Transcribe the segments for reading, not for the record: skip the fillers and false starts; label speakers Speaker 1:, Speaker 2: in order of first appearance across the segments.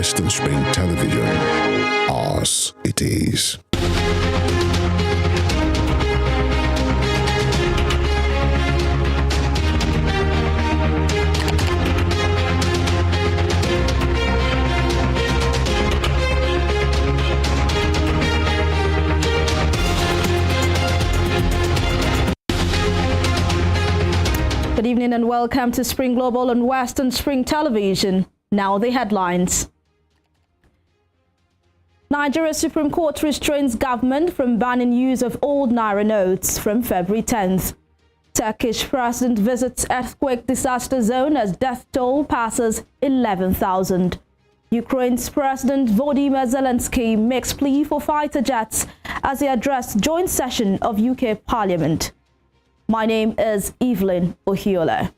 Speaker 1: Western Spring Television. Ours it is.
Speaker 2: Good evening and welcome to Spring Global on Western Spring Television. Now the headlines. Nigeria's Supreme Court restrains government from banning use of old Naira notes from February 10th. Turkish president visits earthquake disaster zone as death toll passes 11,000. Ukraine's President Volodymyr Zelensky makes plea for fighter jets as he addressed joint session of UK Parliament. My name is Evelyn Ohiola.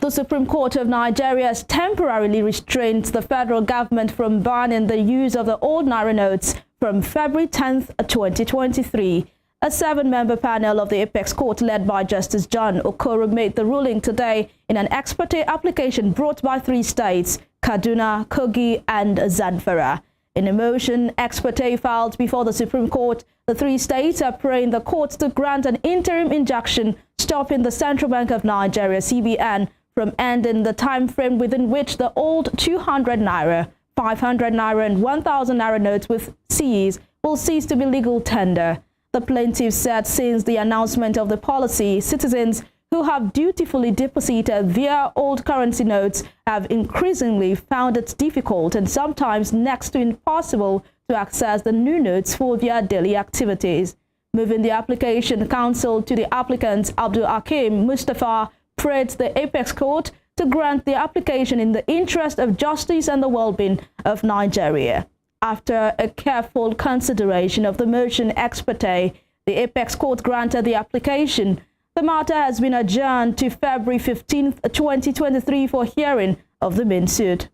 Speaker 2: The Supreme Court of Nigeria has temporarily restrained the federal government from banning the use of the old Naira notes from February 10th, 2023. A 7-member panel of the Apex Court led by Justice John Okoro made the ruling today in an ex parte application brought by 3 states, Kaduna, Kogi and Zamfara. In a motion ex parte filed before the Supreme Court, the 3 states are praying the court to grant an interim injunction stopping the Central Bank of Nigeria, CBN, from ending the time frame within which the old 200 Naira, 500 Naira and 1,000 Naira notes with Cs will cease to be legal tender. The plaintiffs said since the announcement of the policy, citizens who have dutifully deposited their old currency notes have increasingly found it difficult and sometimes next to impossible to access the new notes for their daily activities. Moving the application counsel to the applicants, Abdul Hakim Mustafa prayed the Apex Court to grant the application in the interest of justice and the well-being of Nigeria. After a careful consideration of the motion ex parte, the Apex Court granted the application. The matter has been adjourned to February 15th, 2023 for hearing of the main suit.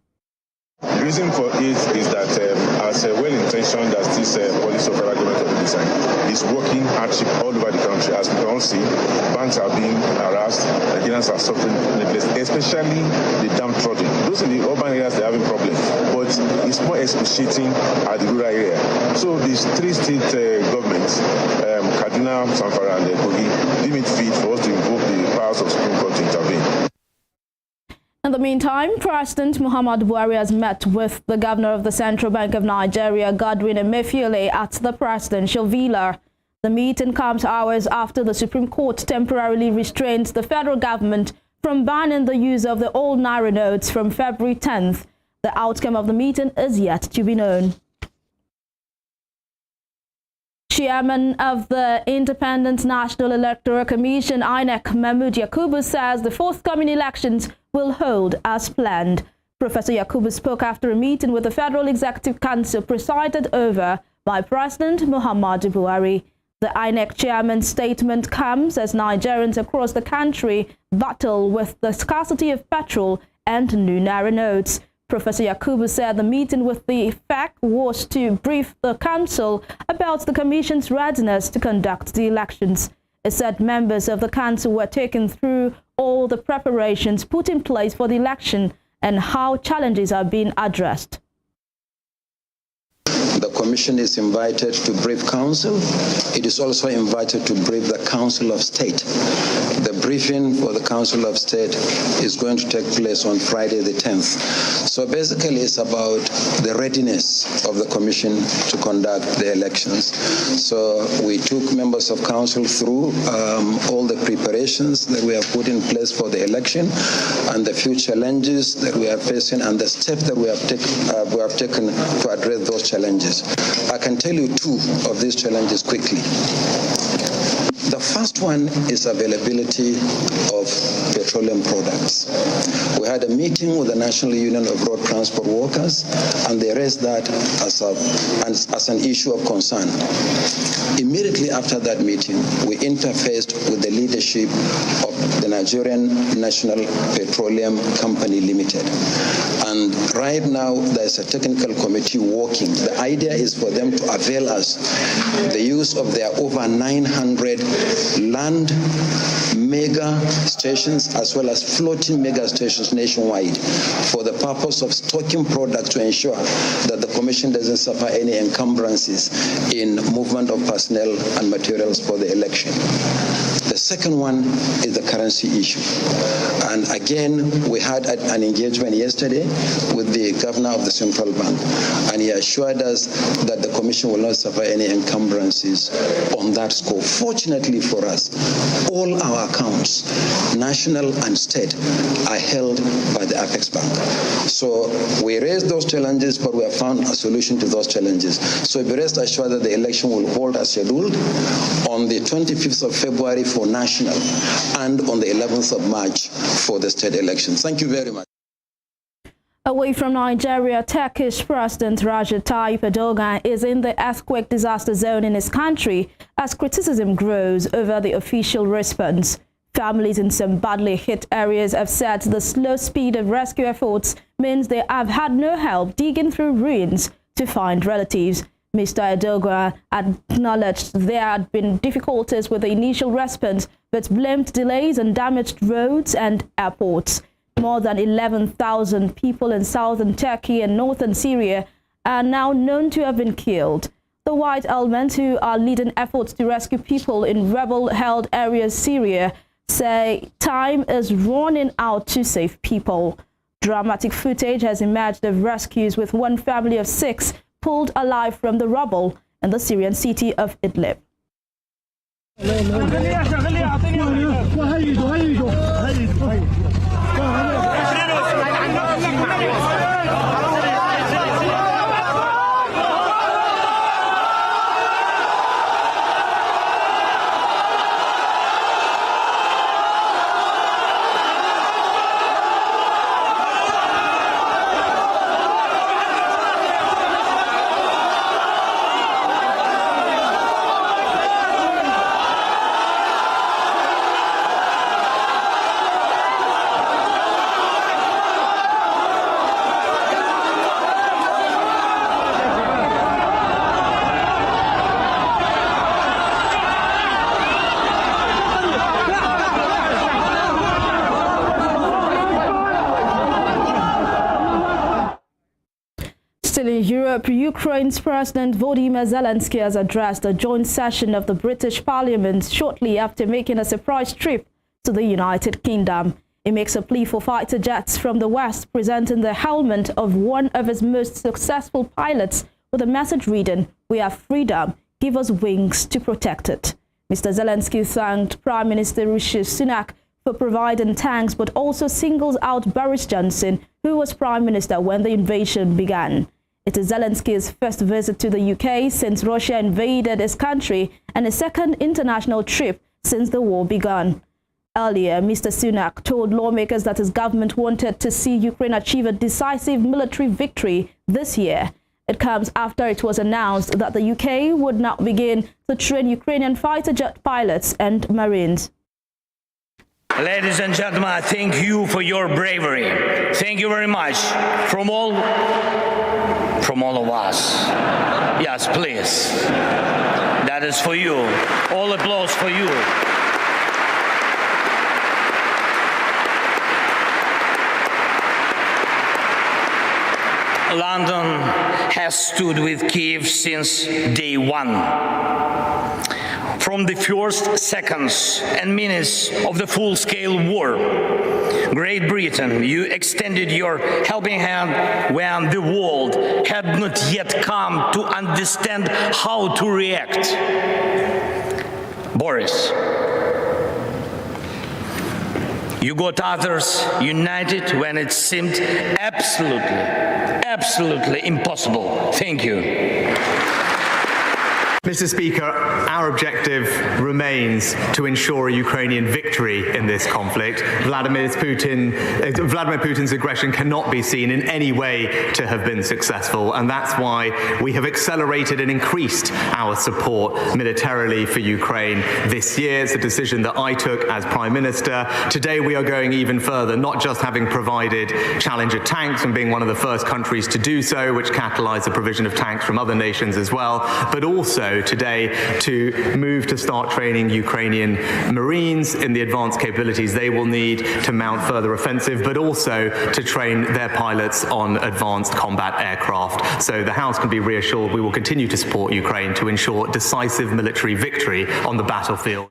Speaker 3: The reason for it is that as well-intentioned as this policy of federal government of the design is working hardship all over the country. As we can all see, banks are being harassed, Nigerians are suffering needless, especially the downtrodden. Those in the urban areas, they're having problems, but it's more excruciating at the rural area. So these 3 state governments, Kaduna, Zamfara and Kogi, deem it fit for us to invoke the powers of Supreme Court to intervene.
Speaker 2: In the meantime, President Muhammadu Buhari has met with the Governor of the Central Bank of Nigeria, Godwin Emefiele, at the presidential villa. The meeting comes hours after the Supreme Court temporarily restrained the federal government from banning the use of the old Naira notes from February 10th. The outcome of the meeting is yet to be known. Chairman of the Independent National Electoral Commission, INEC, Mahmood Yakubu, says the forthcoming elections will hold as planned. Professor Yakubu spoke after a meeting with the Federal Executive Council presided over by President Muhammadu Buhari. The INEC chairman's statement comes as Nigerians across the country battle with the scarcity of petrol and new Naira notes. Professor Yakubu said the meeting with the FEC was to brief the council about the commission's readiness to conduct the elections. He said members of the council were taken through all the preparations put in place for the election and how challenges are being addressed.
Speaker 4: The Commission is invited to brief Council. It is also invited to brief the Council of State. The briefing for the Council of State is going to take place on Friday the 10th. So basically it's about the readiness of the Commission to conduct the elections. So we took members of Council through all the preparations that we have put in place for the election and the few challenges that we are facing and the steps that we have taken to address those challenges. I can tell you 2 of these challenges quickly. The first one is availability of petroleum products. We had a meeting with the National Union of Road Transport Workers, and they raised that as an issue of concern. Immediately after that meeting, we interfaced with the leadership of the Nigerian National Petroleum Company Limited. And right now, there's a technical committee working. The idea is for them to avail us the use of their over 900 land mega stations as well as floating mega stations nationwide for the purpose of stocking products to ensure that the Commission doesn't suffer any encumbrances in movement of personnel and materials for the election. The second one is the currency issue. And again, we had an engagement yesterday with the governor of the central bank, and he assured us that the Commission will not suffer any encumbrances on that score. Fortunately for us, all our accounts, national and state, are held by the Apex Bank. So we raised those challenges, but we have found a solution to those challenges. So be rest assured that the election will hold as scheduled on the 25th of February for national and on the 11th of March for the state elections. Thank you very much.
Speaker 2: Away from Nigeria, Turkish President Recep Tayyip Erdogan is in the earthquake disaster zone in his country as criticism grows over the official response. Families in some badly hit areas have said the slow speed of rescue efforts means they have had no help digging through ruins to find relatives. Mr. Erdogan acknowledged there had been difficulties with the initial response, but blamed delays on damaged roads and airports. More than 11,000 people in southern Turkey and northern Syria are now known to have been killed. The white elements who are leading efforts to rescue people in rebel-held areas Syria say time is running out to save people. Dramatic footage has emerged of rescues with one family of 6 pulled alive from the rubble in the Syrian city of Idlib. Still in Europe, Ukraine's President Volodymyr Zelensky has addressed a joint session of the British Parliament shortly after making a surprise trip to the United Kingdom. He makes a plea for fighter jets from the West, presenting the helmet of one of his most successful pilots with a message reading, "We have freedom, give us wings to protect it." Mr. Zelensky thanked Prime Minister Rishi Sunak for providing tanks, but also singles out Boris Johnson, who was Prime Minister when the invasion began. It is Zelensky's first visit to the UK since Russia invaded his country and his second international trip since the war began. Earlier, Mr. Sunak told lawmakers that his government wanted to see Ukraine achieve a decisive military victory this year. It comes after it was announced that the UK would now begin to train Ukrainian fighter jet pilots and Marines.
Speaker 5: Ladies and gentlemen, I thank you for your bravery. Thank you very much from all of us. Yes, please. That is for you. All applause for you. London has stood with Kyiv since day one. From the first seconds and minutes of the full-scale war, Great Britain, you extended your helping hand when the world had not yet come to understand how to react. Boris, you got others united when it seemed absolutely impossible. Thank you.
Speaker 6: Mr. Speaker, our objective remains to ensure a Ukrainian victory in this conflict. Vladimir Putin's aggression cannot be seen in any way to have been successful, and that's why we have accelerated and increased our support militarily for Ukraine this year. It's a decision that I took as Prime Minister. Today we are going even further, not just having provided Challenger tanks and being one of the first countries to do so, which catalysed the provision of tanks from other nations as well, but also also today to move to start training Ukrainian Marines in the advanced capabilities they will need to mount further offensive, but also to train their pilots on advanced combat aircraft. So the House can be reassured we will continue to support Ukraine to ensure decisive military victory on the battlefield.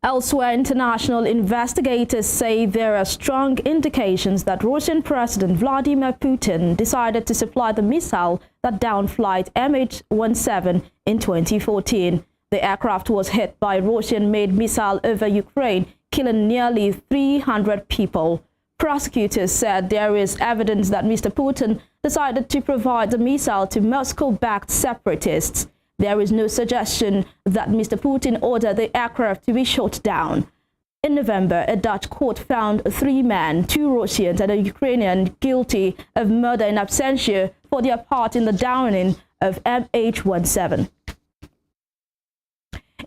Speaker 2: Elsewhere, international investigators say there are strong indications that Russian President Vladimir Putin decided to supply the missile that downed flight MH17 in 2014. The aircraft was hit by a Russian-made missile over Ukraine, killing nearly 300 people. Prosecutors said there is evidence that Mr. Putin decided to provide the missile to Moscow-backed separatists. There is no suggestion that Mr. Putin ordered the aircraft to be shot down. In November, a Dutch court found 3 men, 2 Russians and a Ukrainian, guilty of murder in absentia for their part in the downing of MH17.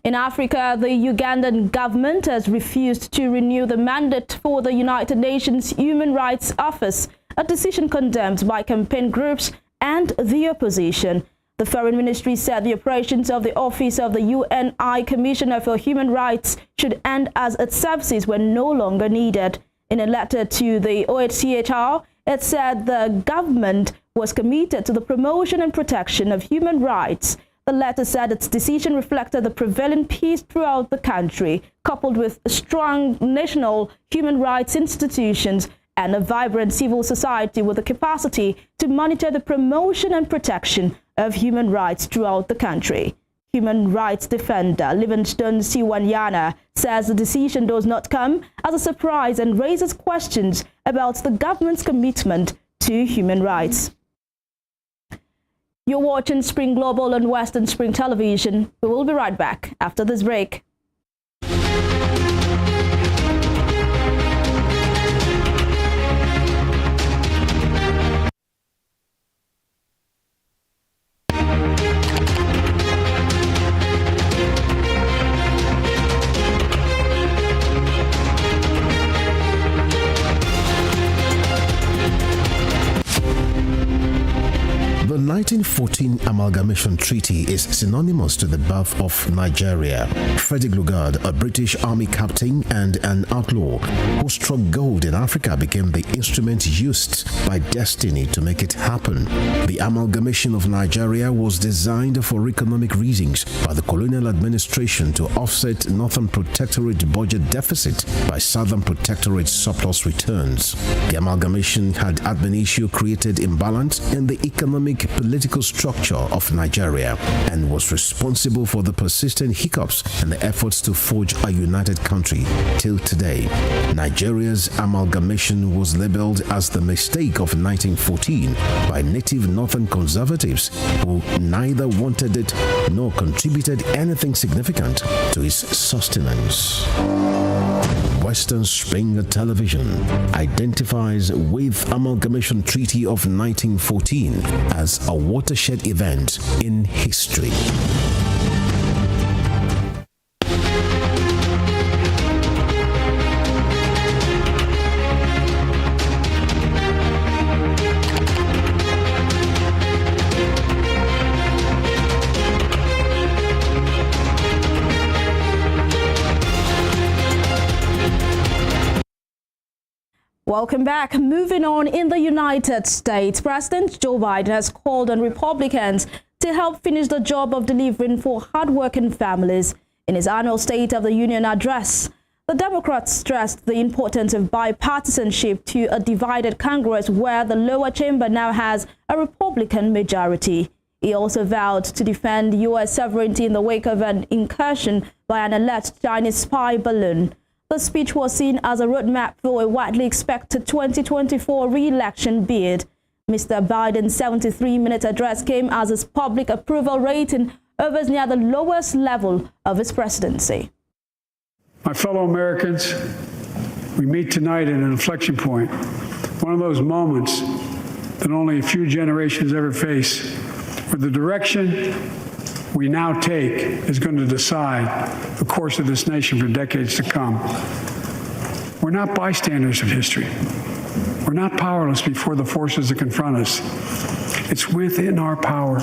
Speaker 2: In Africa, the Ugandan government has refused to renew the mandate for the United Nations Human Rights Office, a decision condemned by campaign groups and the opposition. The Foreign Ministry said the operations of the Office of the UN High Commissioner for Human Rights should end as its services were no longer needed. In a letter to the OHCHR, it said the government was committed to the promotion and protection of human rights. The letter said its decision reflected the prevailing peace throughout the country, coupled with strong national human rights institutions and a vibrant civil society with the capacity to monitor the promotion and protection of human rights throughout the country. Human rights defender Livingstone Siwanyana says the decision does not come as a surprise and raises questions about the government's commitment to human rights. You're watching Spring Global on Western Spring Television. We will be right back after this break.
Speaker 1: The 1914 Amalgamation Treaty is synonymous to the birth of Nigeria. Frederick Lugard, a British Army captain and an outlaw who struck gold in Africa, became the instrument used by destiny to make it happen. The amalgamation of Nigeria was designed for economic reasons by the colonial administration to offset Northern Protectorate budget deficit by Southern Protectorate surplus returns. The amalgamation had admin issue created imbalance in the economic political structure of Nigeria and was responsible for the persistent hiccups and the efforts to forge a united country till today. Nigeria's amalgamation was labeled as the mistake of 1914 by native northern conservatives who neither wanted it nor contributed anything significant to its sustenance. Western Spring Television identifies with Amalgamation Treaty of 1914 as a watershed event in history.
Speaker 2: Welcome back. Moving on, in the United States, President Joe Biden has called on Republicans to help finish the job of delivering for hardworking families. In his annual State of the Union address, the Democrats stressed the importance of bipartisanship to a divided Congress where the lower chamber now has a Republican majority. He also vowed to defend U.S. sovereignty in the wake of an incursion by an alleged Chinese spy balloon. The speech was seen as a roadmap for a widely expected 2024 re-election bid. Mr. Biden's 73-minute address came as his public approval rating hovers near the lowest level of his presidency.
Speaker 7: My fellow Americans, we meet tonight at an inflection point, one of those moments that only a few generations ever face, where the direction we now take is going to decide the course of this nation for decades to come. We're not bystanders of history. We're not powerless before the forces that confront us. It's within our power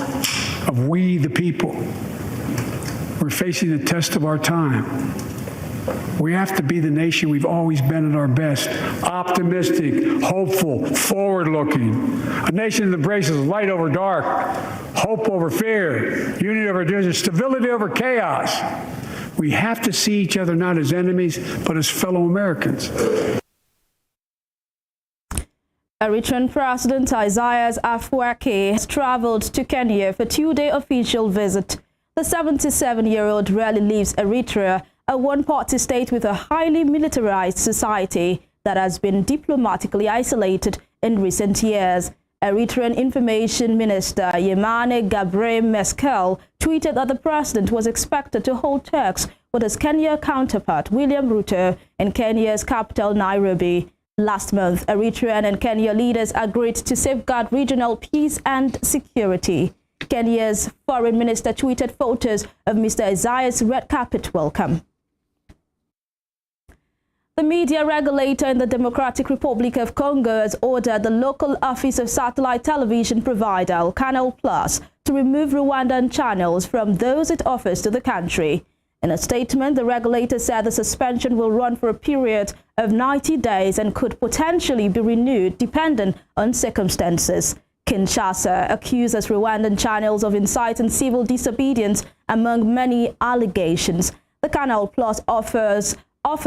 Speaker 7: of we the people. We're facing the test of our time. We have to be the nation we've always been at our best. Optimistic, hopeful, forward-looking. A nation that embraces light over dark, hope over fear, unity over division, stability over chaos. We have to see each other not as enemies, but as fellow Americans.
Speaker 2: Eritrean President Isaias Afwerki has traveled to Kenya for a two-day official visit. The 77-year-old rarely leaves Eritrea, a one-party state with a highly militarized society that has been diplomatically isolated in recent years. Eritrean Information Minister Yemane Gabriel Meskel tweeted that the president was expected to hold talks with his Kenya counterpart William Ruto in Kenya's capital Nairobi. Last month, Eritrean and Kenya leaders agreed to safeguard regional peace and security. Kenya's foreign minister tweeted photos of Mr. Isaias' red carpet welcome. The media regulator in the Democratic Republic of Congo has ordered the local office of satellite television provider Canal Plus to remove Rwandan channels from those it offers to the country. In a statement, the regulator said the suspension will run for a period of 90 days and could potentially be renewed depending on circumstances. Kinshasa accuses Rwandan channels of inciting civil disobedience among many allegations. The Canal Plus offer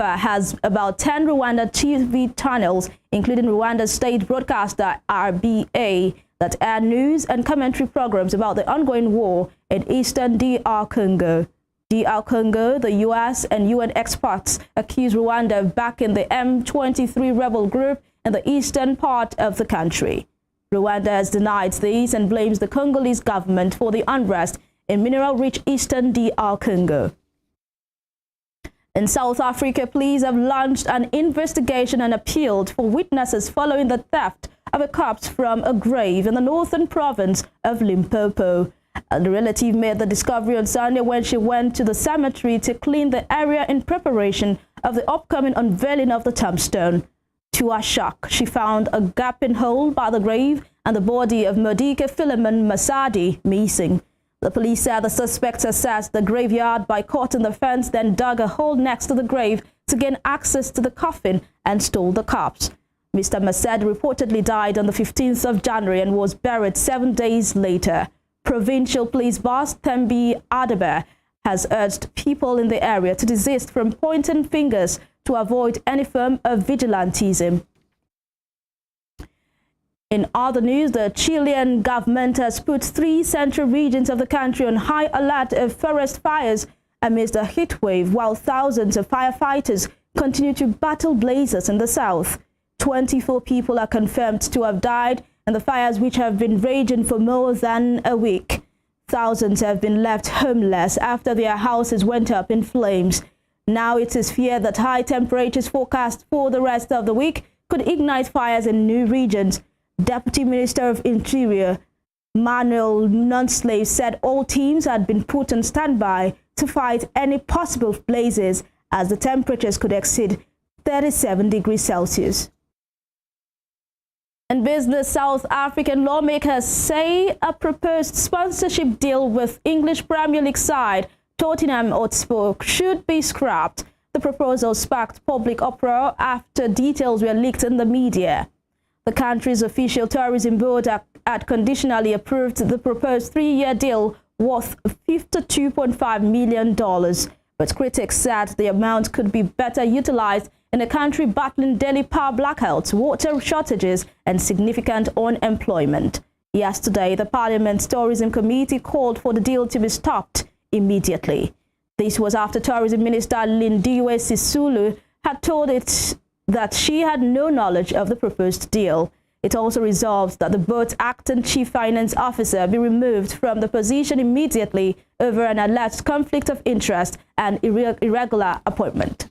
Speaker 2: has about 10 Rwanda TV channels, including Rwanda's state broadcaster RBA, that air news and commentary programs about the ongoing war in eastern DR Congo. DR Congo, the U.S. and UN experts accuse Rwanda of backing the M23 rebel group in the eastern part of the country. Rwanda has denied these and blames the Congolese government for the unrest in mineral-rich eastern DR Congo. In South Africa, police have launched an investigation and appealed for witnesses following the theft of a corpse from a grave in the northern province of Limpopo. A relative made the discovery on Sunday when she went to the cemetery to clean the area in preparation of the upcoming unveiling of the tombstone. To her shock, she found a gaping hole by the grave and the body of Modike Philemon Masadi missing. The police said the suspects assessed the graveyard by cutting the fence, then dug a hole next to the grave to gain access to the coffin and stole the corpse. Mr. Masad reportedly died on the 15th of January and was buried 7 days later. Provincial Police Boss Thembi Adebe has urged people in the area to desist from pointing fingers to avoid any form of vigilantism. In other news, the Chilean government has put 3 central regions of the country on high alert of forest fires amidst a heat wave, while thousands of firefighters continue to battle blazes in the south. 24 people are confirmed to have died in the fires, which have been raging for more than a week. Thousands have been left homeless after their houses went up in flames. Now it is feared that high temperatures forecast for the rest of the week could ignite fires in new regions. Deputy Minister of Interior Manuel Nunslave said all teams had been put on standby to fight any possible blazes as the temperatures could exceed 37 degrees Celsius. In business, South African lawmakers say a proposed sponsorship deal with English Premier League side Tottenham Hotspur should be scrapped. The proposal sparked public uproar after details were leaked in the media. The country's official tourism board had conditionally approved the proposed 3-year deal worth $52.5 million, but critics said the amount could be better utilized in a country battling daily power blackouts, water shortages, and significant unemployment. Yesterday, the Parliament's Tourism Committee called for the deal to be stopped immediately. This was after Tourism Minister Lindiwe Sisulu had told it that she had no knowledge of the proposed deal. It also resolved that the board's acting chief finance officer be removed from the position immediately over an alleged conflict of interest and irregular appointment.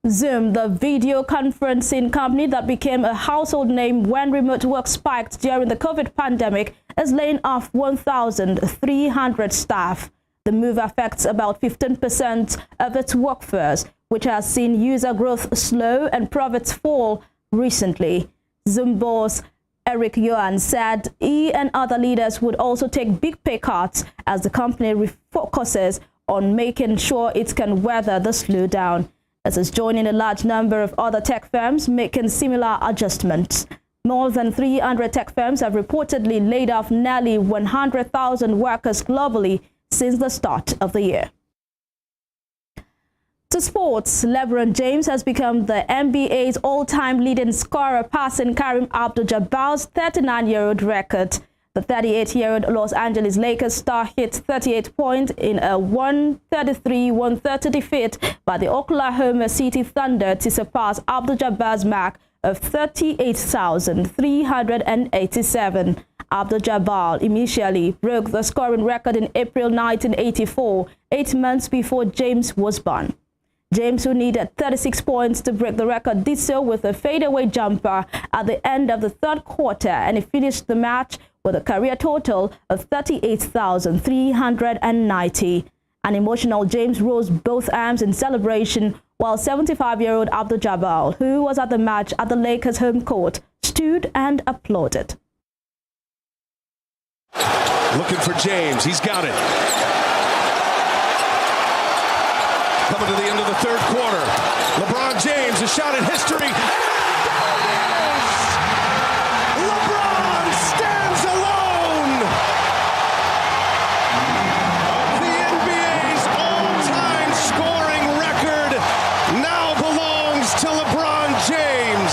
Speaker 2: Zoom, the video conferencing company that became a household name when remote work spiked during the COVID pandemic, is laying off 1,300 staff. The move affects about 15% of its workforce, which has seen user growth slow and profits fall recently. Zoom boss Eric Yuan said he and other leaders would also take big pay cuts as the company refocuses on making sure it can weather the slowdown. This is joining a large number of other tech firms making similar adjustments. More than 300 tech firms have reportedly laid off nearly 100,000 workers globally since the start of the year. To sports, LeBron James has become the NBA's all-time leading scorer, passing Kareem Abdul-Jabbar's 39-year-old record. The 38-year-old Los Angeles Lakers star hit 38 points in a 133-130 defeat by the Oklahoma City Thunder to surpass Abdul-Jabbar's mark of 38,387. Abdul-Jabbar initially broke the scoring record in April 1984, 8 months before James was born. James, who needed 36 points to break the record, did so with a fadeaway jumper at the end of the third quarter, and he finished the match with a career total of 38,390. An emotional James rose both arms in celebration, while 75-year-old Abdul-Jabbar, who was at the match at the Lakers' home court, stood and applauded.
Speaker 8: Looking for James. He's got it. Coming to the end of the third quarter. LeBron James, a shot at history. LeBron stands alone. The NBA's all-time scoring record now belongs to LeBron James.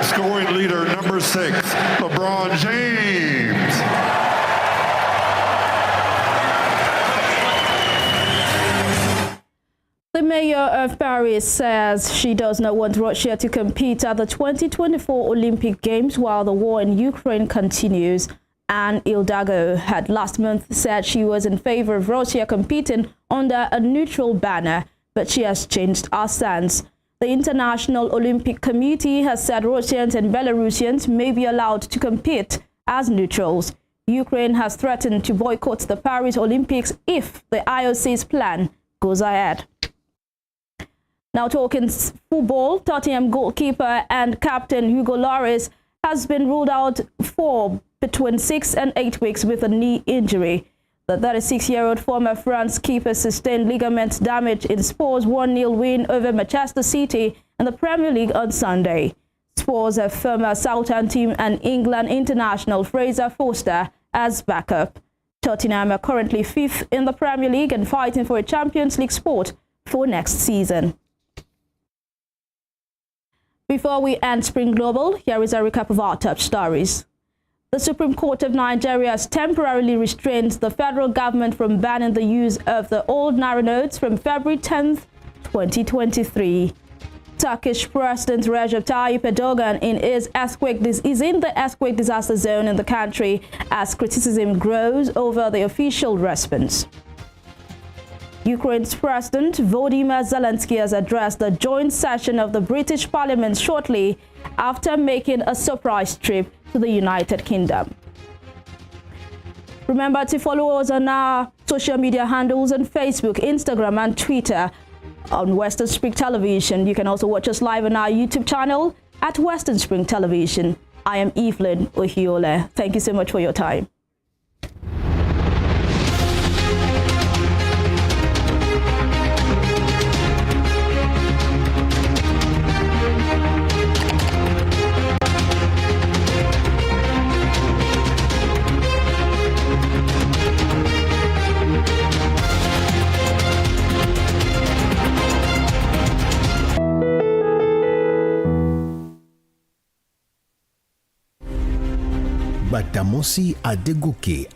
Speaker 9: Scoring leader number 6, LeBron James.
Speaker 2: The mayor of Paris says she does not want Russia to compete at the 2024 Olympic Games while the war in Ukraine continues. Anne Hidalgo had last month said she was in favor of Russia competing under a neutral banner, but she has changed her stance. The International Olympic Committee has said Russians and Belarusians may be allowed to compete as neutrals. Ukraine has threatened to boycott the Paris Olympics if the IOC's plan goes ahead. Now talking football, Tottenham goalkeeper and captain Hugo Lloris has been ruled out for between 6 and 8 weeks with a knee injury. The 36-year-old former France keeper sustained ligament damage in Spurs' 1-0 win over Manchester City in the Premier League on Sunday. Spurs have former Southampton team and England international Fraser Forster as backup. Tottenham are currently 5th in the Premier League and fighting for a Champions League spot for next season. Before we end Spring Global, here is a recap of our top stories. The Supreme Court of Nigeria has temporarily restrained the federal government from banning the use of the old naira notes from February 10, 2023. Turkish President Recep Tayyip Erdogan is in the earthquake disaster zone in the country as criticism grows over the official response. Ukraine's President Volodymyr Zelensky has addressed the joint session of the British Parliament shortly after making a surprise trip to the United Kingdom. Remember to follow us on our social media handles on Facebook, Instagram, and Twitter on Western Spring Television. You can also watch us live on our YouTube channel at Western Spring Television. I am Evelyn Ohiole. Thank you so much for your time.
Speaker 1: But Damosi Adegoke